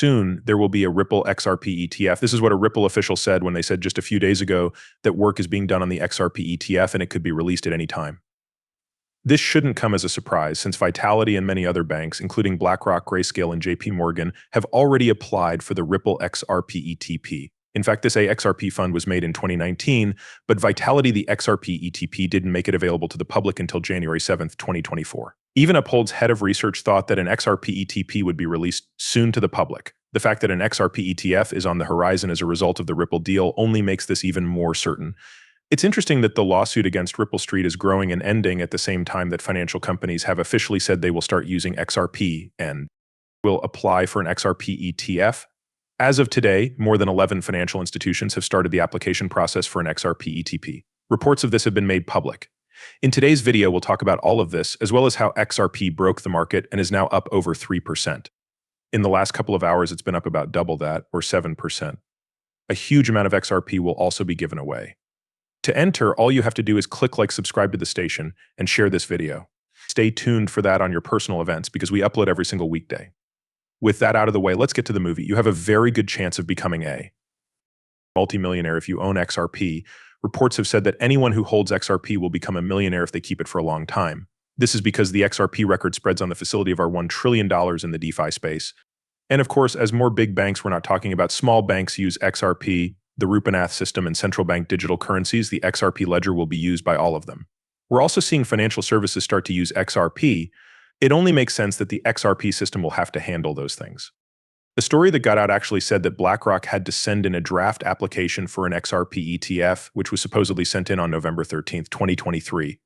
soon there will be a Ripple XRP ETF. This is what a Ripple official said when they said just a few days ago that work is being done on the XRP ETF and it could be released at any time. This shouldn't come as a surprise since Vitality and many other banks, including BlackRock, Grayscale, and JP Morgan, have already applied for the Ripple XRP ETP. In fact, this XRP fund was made in 2019, but Vitality, the XRP ETP, didn't make it available to the public until January 7th, 2024. Even Uphold's head of research thought that an XRP ETP would be released soon to the public. The fact that an XRP ETF is on the horizon as a result of the Ripple deal only makes this even more certain. It's interesting that the lawsuit against Ripple Street is growing and ending at the same time that financial companies have officially said they will start using XRP and will apply for an XRP ETF. As of today, more than 11 financial institutions have started the application process for an XRP ETP. Reports of this have been made public. In today's video, we'll talk about all of this, as well as how XRP broke the market and is now up over 3%. In the last couple of hours, it's been up about double that, or 7%. A huge amount of XRP will also be given away. To enter, all you have to do is click like, subscribe to the station, and share this video. Stay tuned for that on your personal events because we upload every single weekday. With that out of the way, let's get to the movie. You have a very good chance of becoming a multimillionaire if you own XRP. Reports have said that anyone who holds XRP will become a millionaire if they keep it for a long time. This is because the XRP record spreads on the facility of our $1 trillion in the DeFi space. And of course, as more big banks, we're not talking about small banks, use XRP, the Rupenath system, and central bank digital currencies, the XRP ledger will be used by all of them. We're also seeing financial services start to use XRP. It only makes sense that the XRP system will have to handle those things. The story that got out actually said that BlackRock had to send in a draft application for an XRP ETF, which was supposedly sent in on November 13th, 2023.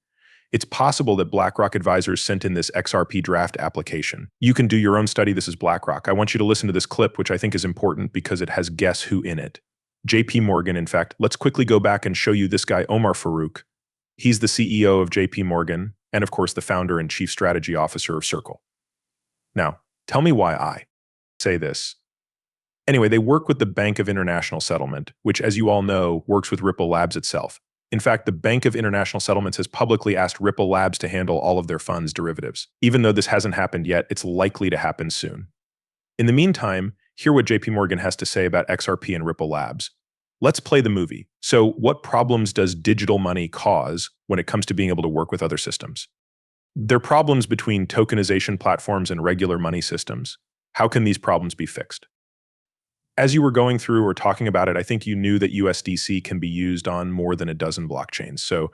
It's possible that BlackRock advisors sent in this XRP draft application. You can do your own study. This is BlackRock. I want you to listen to this clip, which I think is important because it has guess who in it. JP Morgan, in fact. Let's quickly go back and show you this guy, Omar Farouk. He's the CEO of JP Morgan, and of course the founder and chief strategy officer of Circle. Now, tell me why I say this. Anyway, they work with the Bank of International Settlement, which, as you all know, works with Ripple Labs itself. In fact, the Bank of International Settlements has publicly asked Ripple Labs to handle all of their funds derivatives. Even though this hasn't happened yet, it's likely to happen soon. In the meantime, hear what JP Morgan has to say about XRP and Ripple Labs. Let's play the movie. So, what problems does digital money cause when it comes to being able to work with other systems? There are problems between tokenization platforms and regular money systems. How can these problems be fixed? As you were going through or talking about it, I think you knew that USDC can be used on more than a dozen blockchains. So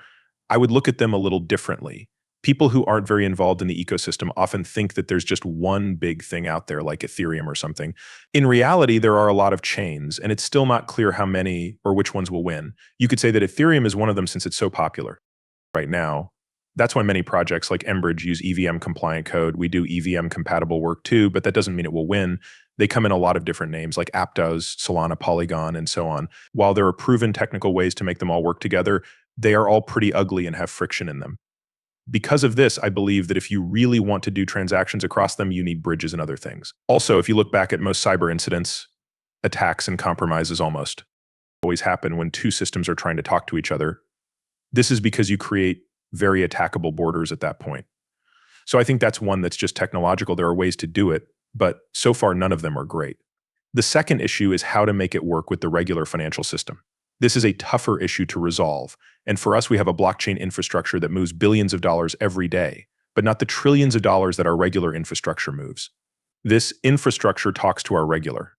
I would look at them a little differently. People who aren't very involved in the ecosystem often think that there's just one big thing out there like Ethereum or something. In reality, there are a lot of chains, and it's still not clear how many or which ones will win. You could say that Ethereum is one of them since it's so popular right now. That's why many projects like Enbridge use EVM compliant code. We do EVM compatible work too, but that doesn't mean it will win. They come in a lot of different names like Aptos, Solana, Polygon, and so on. While there are proven technical ways to make them all work together, they are all pretty ugly and have friction in them. Because of this, I believe that if you really want to do transactions across them, you need bridges and other things. Also, if you look back at most cyber incidents, attacks and compromises almost always happen when two systems are trying to talk to each other. This is because you create very attackable borders at that point. So I think that's one that's just technological. There are ways to do it, but so far none of them are great. The second issue is how to make it work with the regular financial system. This is a tougher issue to resolve. And for us, we have a blockchain infrastructure that moves billions of dollars every day, but not the trillions of dollars that our regular infrastructure moves. This infrastructure talks to our regular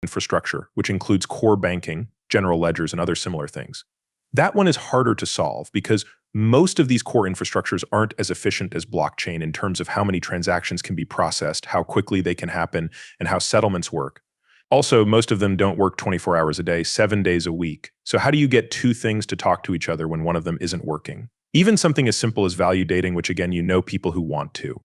infrastructure, which includes core banking, general ledgers, and other similar things. That one is harder to solve because most of these core infrastructures aren't as efficient as blockchain in terms of how many transactions can be processed, how quickly they can happen, and how settlements work. Also, most of them don't work 24 hours a day, 7 days a week. So how do you get two things to talk to each other when one of them isn't working? Even something as simple as value dating, which again, you know people who want to.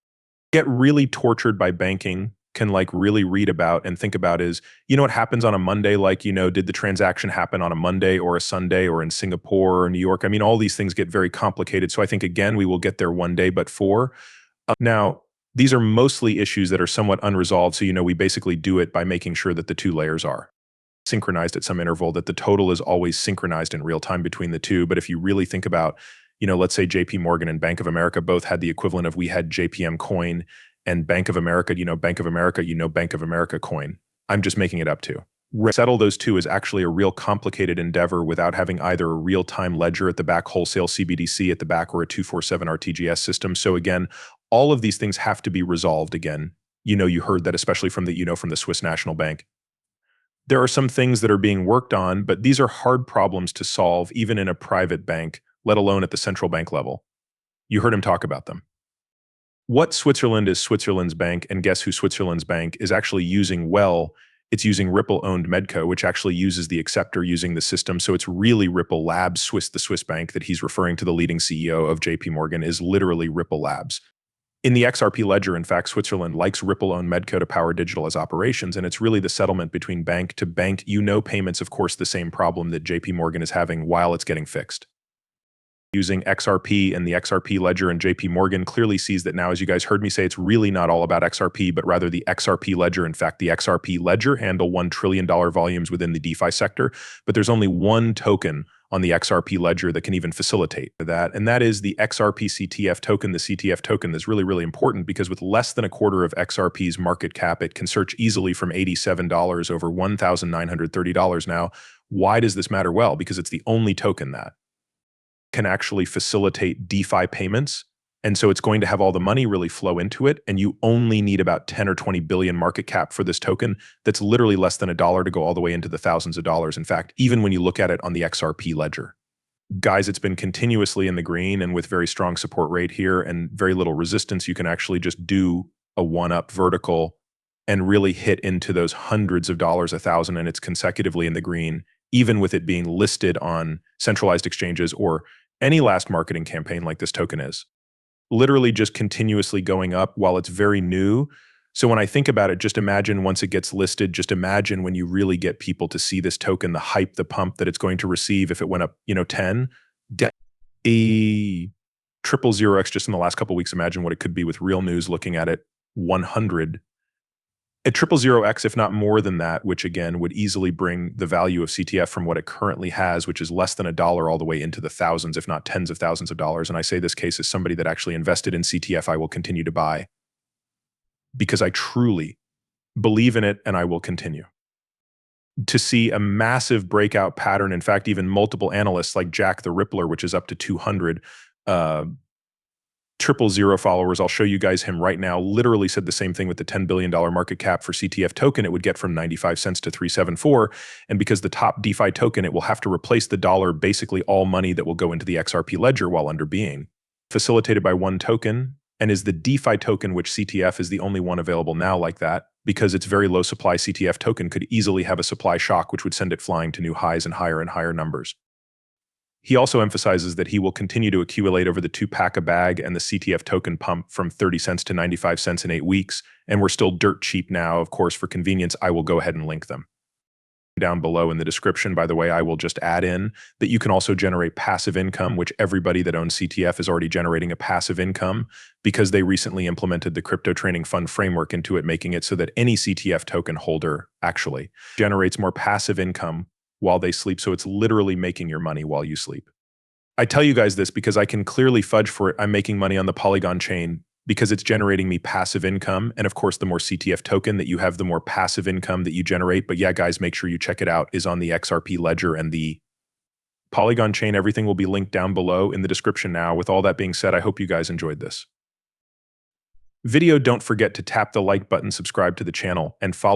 Get really tortured by banking, can really read about and think about is, what happens on a Monday? Did the transaction happen on a Monday or a Sunday or in Singapore or New York? All these things get very complicated. So I think, again, we will get there one day, but now, these are mostly issues that are somewhat unresolved. So, we basically do it by making sure that the two layers are synchronized at some interval, that the total is always synchronized in real time between the two. But if you really think about, let's say JP Morgan and Bank of America both had the equivalent of we had JPM coin and Bank of America, Bank of America coin. I'm just making it up to. Settle those two is actually a real complicated endeavor without having either a real-time ledger at the back, wholesale CBDC at the back, or a 247 RTGS system. So again, all of these things have to be resolved again. You heard that especially from the Swiss National Bank. There are some things that are being worked on, but these are hard problems to solve even in a private bank, let alone at the central bank level. You heard him talk about them. What Switzerland is Switzerland's bank, and guess who Switzerland's bank is actually using well? It's using Ripple-owned Medco, which actually uses the acceptor using the system. So it's really Ripple Labs, the Swiss bank that he's referring to. The leading CEO of JP Morgan is literally Ripple Labs. In the XRP ledger, in fact, Switzerland likes Ripple-owned Medco to power digital as operations, and it's really the settlement between bank to bank. Payments, of course, the same problem that JP Morgan is having while it's getting fixed. Using XRP and the XRP ledger, and JP Morgan clearly sees that now, as you guys heard me say, it's really not all about XRP, but rather the XRP ledger. In fact, the XRP ledger handle $1 trillion volumes within the DeFi sector, but there's only one token on the XRP ledger that can even facilitate that, and that is the XRP CTF token. The CTF token is really, really important because with less than a quarter of XRP's market cap, it can search easily from $87 over $1,930 now. Why does this matter? Well, because it's the only token that can actually facilitate DeFi payments. And so it's going to have all the money really flow into it. And you only need about 10 or 20 billion market cap for this token. That's literally less than $1 to go all the way into the thousands of dollars. In fact, even when you look at it on the XRP ledger. Guys, it's been continuously in the green and with very strong support rate here and very little resistance. You can actually just do a one-up vertical and really hit into those hundreds of dollars, 1,000, and it's consecutively in the green, even with it being listed on centralized exchanges or any last marketing campaign like this token is. Literally just continuously going up while it's very new. So when I think about it, just imagine once it gets listed, just imagine when you really get people to see this token, the hype, the pump that it's going to receive if it went up, 10, a 000X just in the last couple of weeks. Imagine what it could be with real news looking at it, 100. At 000X, if not more than that, which again would easily bring the value of CTF from what it currently has, which is less than $1, all the way into the thousands, if not tens of thousands of dollars. And I say this case as somebody that actually invested in CTF, I will continue to buy because I truly believe in it and I will continue. To see a massive breakout pattern, in fact, even multiple analysts like Jack the Rippler, which is up to 200, 000 followers, I'll show you guys him right now, literally said the same thing with the $10 billion market cap for CTF token. It would get from 95 cents to 374. And because the top DeFi token, it will have to replace the dollar, basically all money that will go into the XRP ledger while under being facilitated by one token, and is the DeFi token, which CTF is the only one available now like that. Because it's very low supply, CTF token could easily have a supply shock, which would send it flying to new highs and higher numbers. He also emphasizes that he will continue to accumulate over the 2-pack a bag and the CTF token pump from 30 cents to 95 cents in 8 weeks, and we're still dirt cheap now. Of course, for convenience, I will go ahead and link them down below in the description. By the way, I will just add in that you can also generate passive income, which everybody that owns CTF is already generating a passive income because they recently implemented the crypto training fund framework into it, making it so that any CTF token holder actually generates more passive income while they sleep. So it's literally making your money while you sleep. I tell you guys this because I can clearly fudge for it. I'm making money on the Polygon chain because it's generating me passive income. And of course, the more CTF token that you have, the more passive income that you generate. But yeah, guys, make sure you check it out. Is on the XRP ledger and the Polygon chain. Everything will be linked down below in the description now. With all that being said, I hope you guys enjoyed this video. Don't forget to tap the like button, subscribe to the channel, and follow